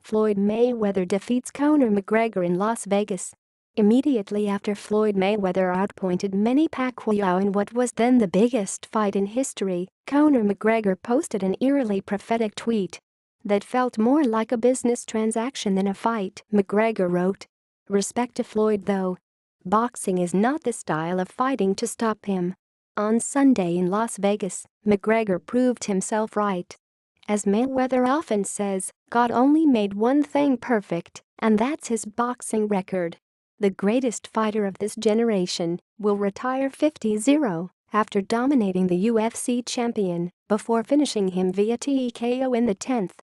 Floyd Mayweather defeats Conor McGregor in Las Vegas. Immediately after Floyd Mayweather outpointed Manny Pacquiao in what was then the biggest fight in history, Conor McGregor posted an eerily prophetic tweet that felt more like a business transaction than a fight. McGregor wrote, "Respect to Floyd though. Boxing is not the style of fighting to stop him." On Sunday in Las Vegas, McGregor proved himself right. As Mayweather often says, God only made one thing perfect, and that's his boxing record. The greatest fighter of this generation will retire 50-0 after dominating the UFC champion before finishing him via TKO in the 10th.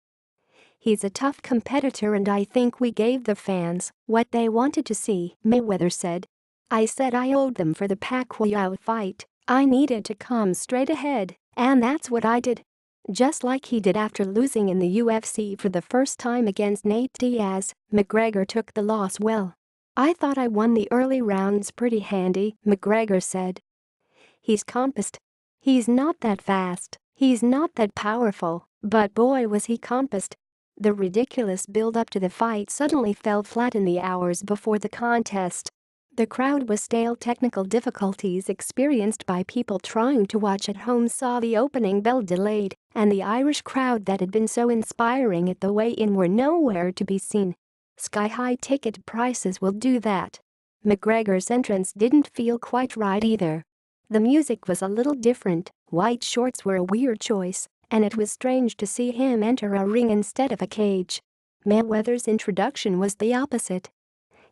"He's a tough competitor and I think we gave the fans what they wanted to see," Mayweather said. "I said I owed them for the Pacquiao fight. I needed to come straight ahead, and that's what I did." Just like he did after losing in the UFC for the first time against Nate Diaz, McGregor took the loss well. "I thought I won the early rounds pretty handy," McGregor said. "He's compassed. He's not that fast, he's not that powerful, but boy was he compassed." The ridiculous build-up to the fight suddenly fell flat in the hours before the contest. The crowd was stale. Technical difficulties experienced by people trying to watch at home saw the opening bell delayed, and the Irish crowd that had been so inspiring at the weigh-in were nowhere to be seen. Sky-high ticket prices will do that. McGregor's entrance didn't feel quite right either. The music was a little different, white shorts were a weird choice, and it was strange to see him enter a ring instead of a cage. Mayweather's introduction was the opposite.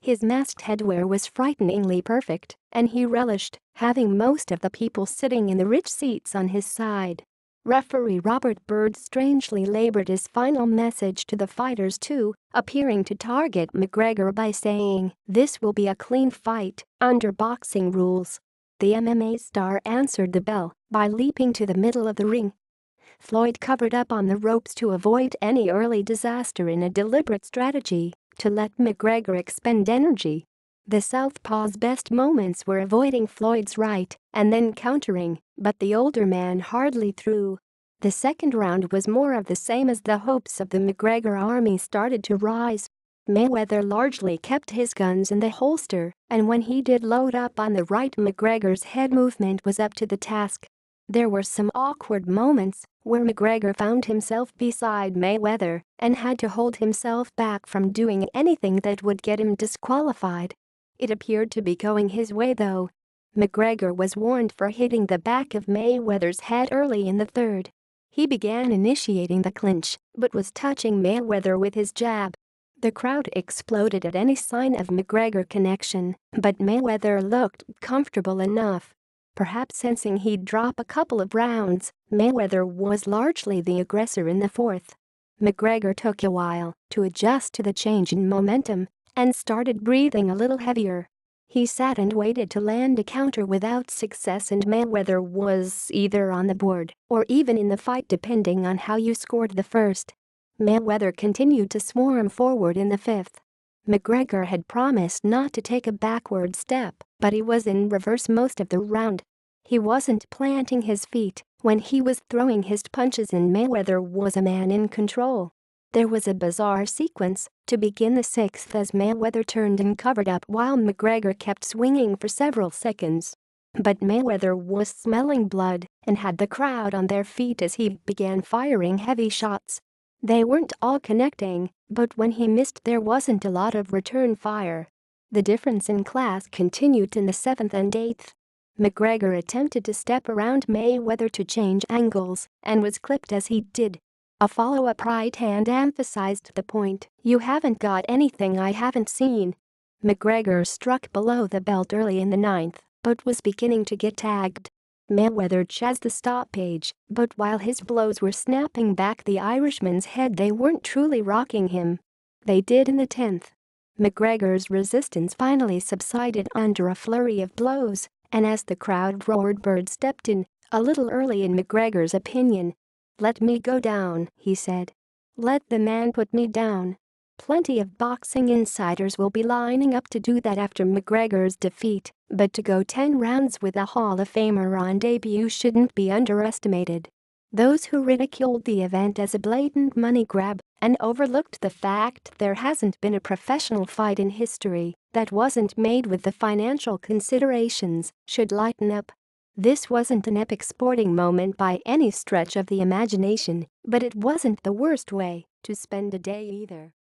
His masked headwear was frighteningly perfect, and he relished having most of the people sitting in the rich seats on his side. Referee Robert Byrd strangely labored his final message to the fighters too, appearing to target McGregor by saying, "This will be a clean fight, under boxing rules." The MMA star answered the bell by leaping to the middle of the ring. Floyd covered up on the ropes to avoid any early disaster in a deliberate strategy to let McGregor expend energy. The southpaw's best moments were avoiding Floyd's right and then countering, but the older man hardly threw. The second round was more of the same as the hopes of the McGregor army started to rise. Mayweather largely kept his guns in the holster, and when he did load up on the right, McGregor's head movement was up to the task. There were some awkward moments where McGregor found himself beside Mayweather and had to hold himself back from doing anything that would get him disqualified. It appeared to be going his way though. McGregor was warned for hitting the back of Mayweather's head early in the third. He began initiating the clinch but was touching Mayweather with his jab. The crowd exploded at any sign of McGregor connection, but Mayweather looked comfortable enough. Perhaps sensing he'd drop a couple of rounds, Mayweather was largely the aggressor in the fourth. McGregor took a while to adjust to the change in momentum and started breathing a little heavier. He sat and waited to land a counter without success, and Mayweather was either on the board or even in the fight depending on how you scored the first. Mayweather continued to swarm forward in the fifth. McGregor had promised not to take a backward step, but he was in reverse most of the round. He wasn't planting his feet when he was throwing his punches, and Mayweather was a man in control. There was a bizarre sequence to begin the sixth as Mayweather turned and covered up while McGregor kept swinging for several seconds. But Mayweather was smelling blood and had the crowd on their feet as he began firing heavy shots. They weren't all connecting, but when he missed there wasn't a lot of return fire. The difference in class continued in the seventh and eighth. McGregor attempted to step around Mayweather to change angles and was clipped as he did. A follow-up right hand emphasized the point, "You haven't got anything I haven't seen." McGregor struck below the belt early in the ninth, but was beginning to get tagged. Mayweather chased the stoppage, but while his blows were snapping back the Irishman's head, they weren't truly rocking him. They did in the 10th. McGregor's resistance finally subsided under a flurry of blows, and as the crowd roared, Byrd stepped in, a little early in McGregor's opinion. "Let me go down," he said. "Let the man put me down." Plenty of boxing insiders will be lining up to do that after McGregor's defeat, but to go 10 rounds with a Hall of Famer on debut shouldn't be underestimated. Those who ridiculed the event as a blatant money grab and overlooked the fact there hasn't been a professional fight in history that wasn't made with the financial considerations should lighten up. This wasn't an epic sporting moment by any stretch of the imagination, but it wasn't the worst way to spend a day either.